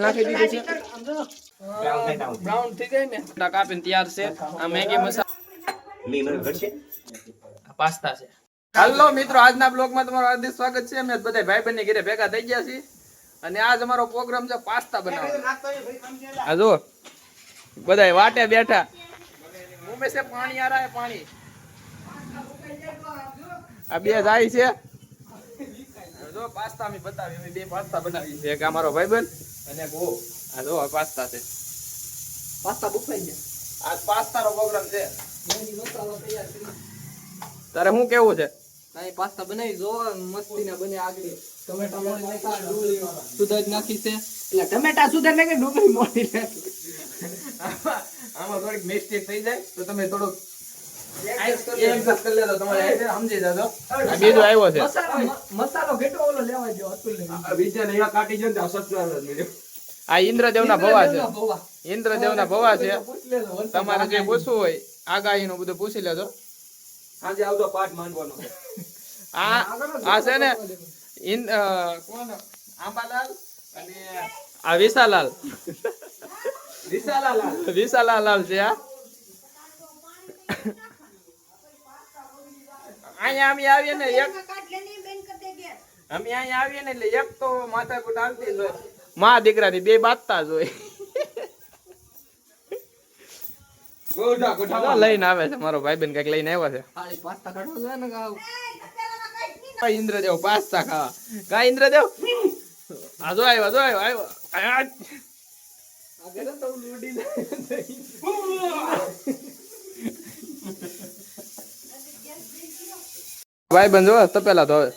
નાખી દીધું છે બ્રાઉન થઈ જાય ને કાપીને તૈયાર છે આ મેગી મસાલા પાસ્તા છે હાલો મિત્રો આજના બ્લોગમાં તમારું હાર્દિક સ્વાગત છે અમે બધા ભાઈ બંને ઘરે ભેગા થઈ ગયા છીએ અને આજ અમારો પ્રોગ્રામ છે પાસ્તા બનાવવાનો આ જો બધા વાટે બેઠા મુંબઈ સે પાણી આ રહા હે પાણી આ બે જાય છે જો પાસ્તા અમે બતાવી અમે બે પાસ્તા બનાવી છે એક અમારો ભાઈબંધ અને એક આ જો પાસ્તા છે પાસ્તા બુકાઈ ગયા આજ પાસ્તાનો પ્રોગ્રામ છે તારે શું કેવું છે કાઈ પાસ્તા બનાવી જો મસ્તીના બને આગળ ટમેટા મોળી નાખા ડુંગળી સુધાર નાખી છે એટલે ટમેટા સુધાર નાખે ડુંગળી મોળી નાખી આમાં થોડીક મિસ્ટેક થઈ જાય તો તમે થોડુંક એડજસ્ટ કરી લેજો તમારે સમજી જાજો આ બીજો આવ્યો છે મસાલો ઘેટો ઓલો લેવા જો અતુલ ને બીજા ને અહીંયા કાટી જન સબસ્ક્રાઇબર મળ્યો આ ઇન્દ્રદેવના ભવા છે ઇન્દ્રદેવના ભવા છે તમારે જે પૂછવું હોય આગાહીનું બધું પૂછી લેજો આજે આવતો પાઠ માંડવાનો આ છે ને કોણ આંબાલાલ અને આ વિશાલાલ વિશાલાલ છે આ અહીંયા અમે આવીએ ને એક અમે અહીંયા આવીએ ને એટલે એક તો માથાકૂટ આવતી જ હોય માં દીકરાની બે બાતતા જ હોય લઈને આવે છે મારો ભાઈબંધ કઈક લઈને આવ્યો છે ખાલી પાસ્તા કાઢવો જોઈએ ને ગાવ ઇન્દ્રદેવ પાસ્તા ખાવા કા ઇન્દ્રદેવ આ જો આવ્યો આગળ તો લોડી લે ભાઈબંધ જો તપેલા તો હવે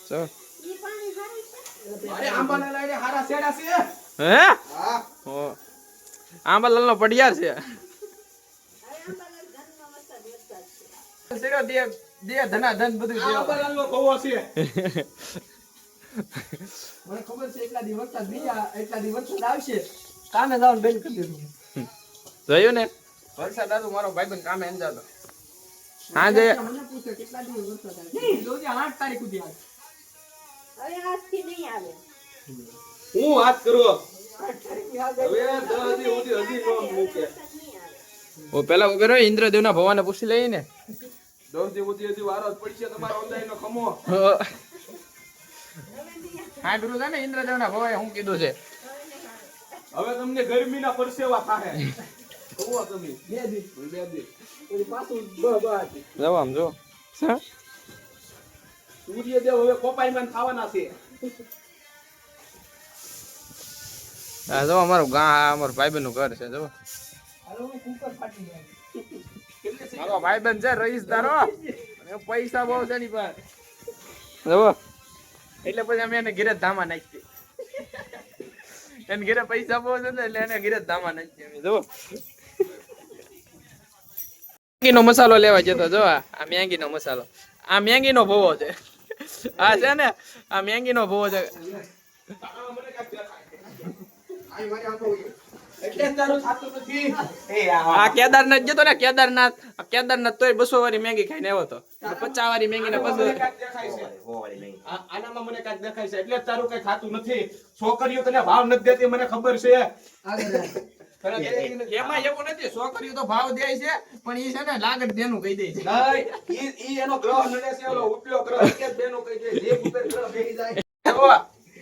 જો અરે આંબાના લઈને હારા સેડા છે હે હા ઓ આંબાલાલ નો પડિયાર છે સેરો દે ધના ધન બધું છે આંબાલાલ નો કવો છે મને ખબર છે એટલા દિવસ વરસાદ નહીં એટલા દિવસ વરસાદ આવશે કામે જવાનું બંધ કરી દીધું જોયું ને વરસાદ આવ્યો મારો ભાઈબંધ કામે એમ જતો હા જે મને પૂછે કેટલા દિવસ વરસાદ આવે જોજે 8 તારીખ સુધી આવે હવે આજથી નહીં આવે હું વાત કરું 8 તારીખ આવે હવે 10 દી હજી નો મૂકે ઓ પેલા ઉભેરો ઇન્દ્રદેવના ભવાને પૂછી લઈએ ને 10 દી હજી વારો જ પડશે તમારો ઓનલાઈન નો ખમો હા ગુરુ છે ને ઇન્દ્રદેવના ભવાએ શું કીધું છે હવે તમને ગરમીના પરસેવા થાહે કવો તમે બે દી પછી પાછું જાવ આમ જો સૂર્યદેવ હવે કોપાઈમાન ખાવાના છે આ જો અમારું અમારું ભાઈબંધ નું ઘર છે જો હાલો કુકર ફાટી જાય મારો ભાઈબંધ છે રહીશદારો પૈસા બહુ છે ની પાસે જો એટલે પછી અમે એને ઘરે ધામા નાખી એને ઘરે પૈસા બહુ છે ને એટલે એને ઘરે ધામા નાખી અમે જો મેગીનો મસાલો લેવા જતો જો આ મેગીનો મસાલો આ મેગીનો ભવો છે આ છે ને આ મેગીનો ભવો છે એટલે તારું થાતું નથી આ કેદારનાથ જતો ને કેદારનાથ તોય 200 વાળી મેગી ખાઈને આવ્યો તો 50 વાળી મેગી ને 200 આનામાં મને કાંઈક દેખાય છે એટલે જ તારું કઈ થાતું નથી છોકરીઓ તને ભાવ નથી દેતી મને ખબર છે એમાં એવું નથી છોકરીઓ તો ભાવ દે છે પણ ઈ છે ને લાગત દેનું કહી દે છે નહીં ઈ એનો ગ્રહ નડે છે ઓલો ઉપલો ગ્રહ કે બેનો કઈ દે જે ઉપર ગ્રહ બેહી જાય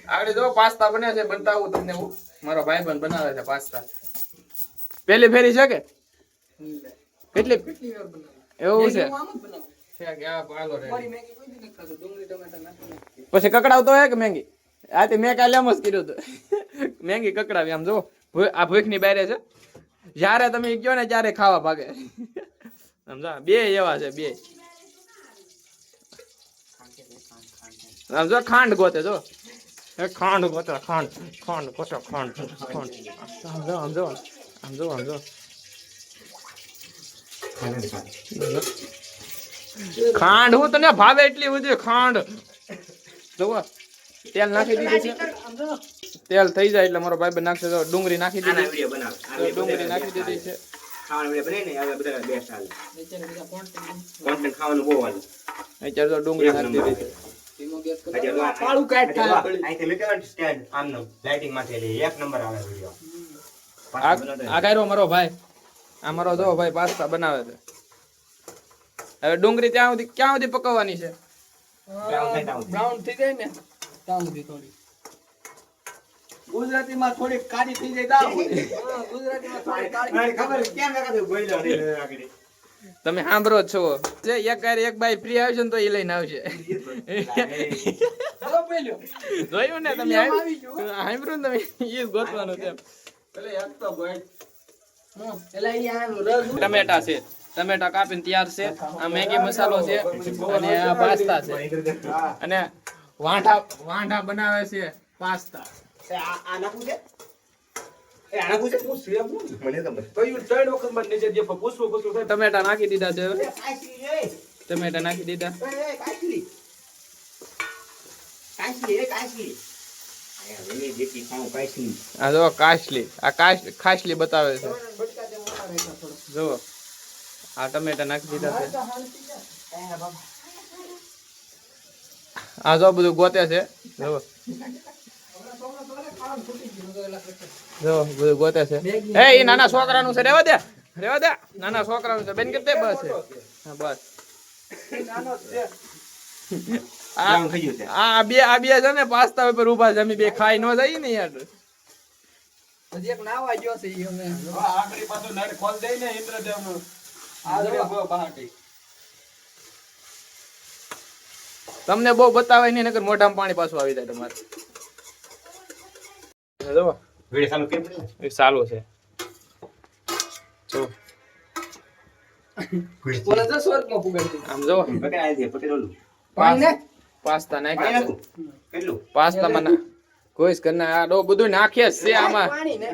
આગળ જો પાસ્તા બને છે બતાવું તમને હું મારો ભાઈબંધ બનાવે છે પાસ્તા પહેલી ફેરી છે કે કેટલી વાર બનાવે એવું છે આમ જ બનાવું છે કે આ પાલો રે મારી મેગી કોઈ દી નથી ખાધું ડુંગળી ટમેટા નાખીને પછી કકડાવતો હે કે મેંગી આ તે મેં કાલે એમ જ કર્યું હતું મેંગી કકડાવી આમ જો આ ભૂખ ની બારે છે જ્યારે તમે ગયો ને ત્યારે ખાવા ભાગે સમજા બે એવા છે બે આમ જો ખાંડ ગોતે જો ખાંડ ગોતે ખાંડ ગોતો ખાંડ આમ જો ખાંડ હું તને ભાવે એટલી બધી ખાંડ જો તેલ નાખી દીધું છે તેલ થઈ જાય એટલે મારો ભાઈ નાખશે તો ડુંગળી નાખી દીધી ડુંગળી નાખી દીધી છે ખાવાનું બને ને હવે બધા બેસ્ટ હાલે નીચે બધા કોન્ટેન્ટ ખાવાનું બહુ હાલે અત્યારે તો ડુંગળી નાખી દીધી છે ધીમો ગેસ કરો. હજી આ કાળું કાટ થાય આ પડી. અહીંથી મૂક્યો ને સ્ટેન્ડ આમનો લાઇટિંગ માંથી એટલે એક નંબર આવે વિડિયો. આ કર્યો મારો ભાઈ, આ મારો જો ભાઈ પાસ્તા બનાવે છે. હવે ડુંગળી ક્યાં સુધી પકવવાની છે? બ્રાઉન થઈ જાય ને ત્યાં સુધી થોડી. ગુજરાતીમાં થોડી કાળી થઈ જાય ત્યાં સુધી. ગુજરાતીમાં થોડી કાળી. મને ખબર છે, કેમ કાકા તું બોલ્યો ને આગળ. તમે સાંભળો જ છો. જે એક બાઈ ફ્રી આવશે ને તો એ લઈને આવશે. હવે બોલ્યો. જોયું ને તમે? આવી ગયું. સાંભળ્યું ને તમે? એ જ ગોતવાનું છે. એટલે એક તો બોલ. એટલે અહીંયા આનું રસ ટમેટા છે, ટમેટા કાપીને તૈયાર છે. આ મેગી મસાલો છે અને આ પાસ્તા છે અને વાંઢા બનાવે છે પાસ્તા. આ નાખું છે? એ આ નાખું છે? શું છે એમ? મને ખબર. કયું 3 વખત મને નીચે દે પણ પૂછવું થાય. ટમેટા નાખી દીધા છે. હવે એ કાચલી એ. ટમેટા નાખી દીધા. એ કાચલી. કાચલી એ કાચલી. આયા મને જેટી ખાઉં કાચલી. આ જો કાચલી, આ ખાસલી બતાવે છે. બટકા જેમ મોટા રાખ્યા થોડો. જો આ ટમેટા નાખી દીધા છે. આ જો બધું ગોતે છે. જો બધું ગોતે છે. એ નાના છોકરાનું છે, રેવા દે. નાના છોકરાનું છે. બેન કેતે બસ છે. હા બસ. નાનો છે. આમ થઈ ગયું છે. આ બે છે ને પાસ્તા ઉપર ઊભા છે. અમે બે ખાઈ ન જઈએ ને યાર. હજી એક નાવા ગયો છે ઈ અમે. આગળ પાછો નળ ખોલ દે ને ઇન્દ્રદેવનું. આગળ બહાટી. તમને બહુ બતાવાય નહીં, નકર મોઢામાં પાણી પાછું આવી જાય તમારે. જો વિડિયો ચાલુ કેમ પડે? એ ચાલુ છે. જો ઓલા જો સ્વર્ગમાં પુગાડી આમ જો પકડ આ દે પકડ ઓલું. પાણી ને પાસ્તા પાણી નાખ્યા છે. નાખું. કેટલું? પાસ્તા માં કોઈ કરના આ ડો બધું નાખીએ છે આમાં. પાણી ને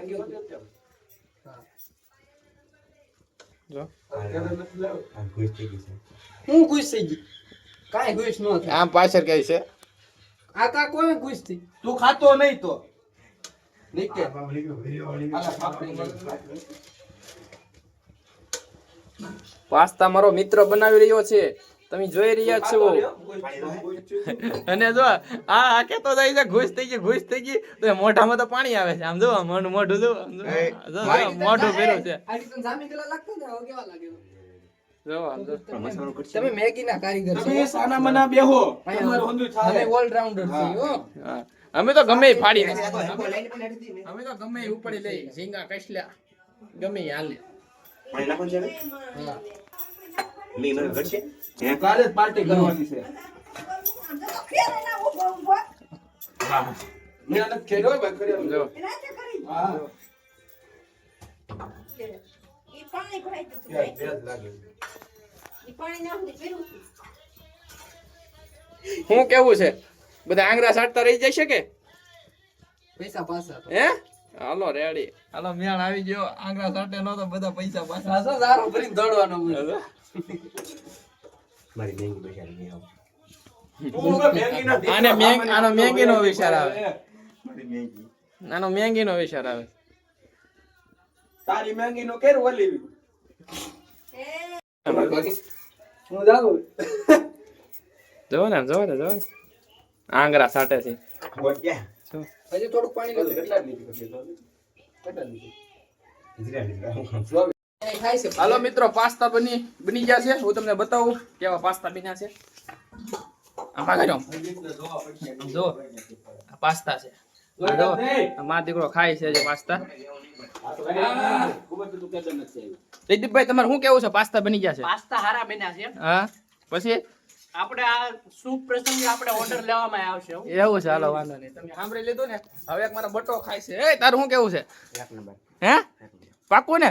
જો આ ખુશ થઈ ગઈ છે. હું ખુશ થઈ ગઈ. કાંઈ ખુશ ન થાય. આમ પાછળ કઈ છે. આ કા કોઈ ખુશ થઈ. તું ખાતો નહીં તો નીકે. પાસ્તા મારો મિત્ર બનાવી રહ્યો છે, તમે જોઈ રહ્યા છો. અને જો આ કેતો જાય છે ઘુસ થઈ ગઈ તો એ મોઢામાં તો પાણી આવે છે. આમ જો મોઢું જો આમ જો. મોઢું ભર્યું છે. આ રીતના જામી ગલા લાગતો ને હવે કેવા લાગે. જો આમ જો. તમે મેગી ના કારીગર છો. તમે સાના મના બેહો. અહીંયા તમારું હંધુય અમે થાય. ઓલરાઉન્ડર છીએ હો. હા. અમે તો ગમે ઈ ફાડી નાખીએ. લાઈન પણ હેઠી ને. અમે તો ગમે ઈ ઉપડી લઈ ઝીંગા કસલા ગમે ઈ હાલે. પાણી નાખો છે ને? હા. મી મને ઘટશે? હે? કાલે જ પાર્ટી કરવાની છે. હા. મેં આને ખેડ્યો ભાઈ કર્યો. જો હા. ઈ પાણી ભરાઈ ગયું હતું. બેજ લાગે. ઈ પાણી ના સુધી પીરું. શું કેવું છે? બધા આંગળા સાટતા રહી જશે કે પૈસા પાછા તો. હે? હાલો રેડી, હાલો મેળ આવી ગયો. આંગળા સાટે નો તો બધા પૈસા પાછા. પાછો સારો ભરીને દોડવાનો હોય. મારી બેંગી બેસાડી નહીં આવું. આનો મેંગીનો વિચાર આવે. મારી બેંગી. આનો મેંગીનો વિચાર આવે. તારી મેંગી નો કેર વલી. હું જાઉં. જોવો ને આંગળા સાટે છે. બોલ ગયા. શું? હજી થોડુંક પાણી લેજો. કેટલા લીધું? ખાય છે. હાલો મિત્રો, પાસ્તા બની ગયા છે. હું તમને બતાવું કેવા પાસ્તા બન્યા છે. આમાં કર્યો જો આ પાસ્તા છે. આ જો આ મારો દીકરો ખાય છે જે પાસ્તા. જયદીપભાઈ તમારે શું કેવું છે? પાસ્તા બની ગયા છે? પાસ્તા હારા બન્યા છે. હા પછી આપણે આ શુભ પ્રસંગે આપણે ઓર્ડર લેવામાં આવશે હો. એવું છે. હાલો વાંધો નહીં, તમે સાંભળી લીધું ને. હવે એક મારો બટો ખાય છે. એ તારું શું કેવું છે? એક નંબર. હે પાકું ને?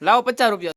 લાવો 50 રૂપિયા.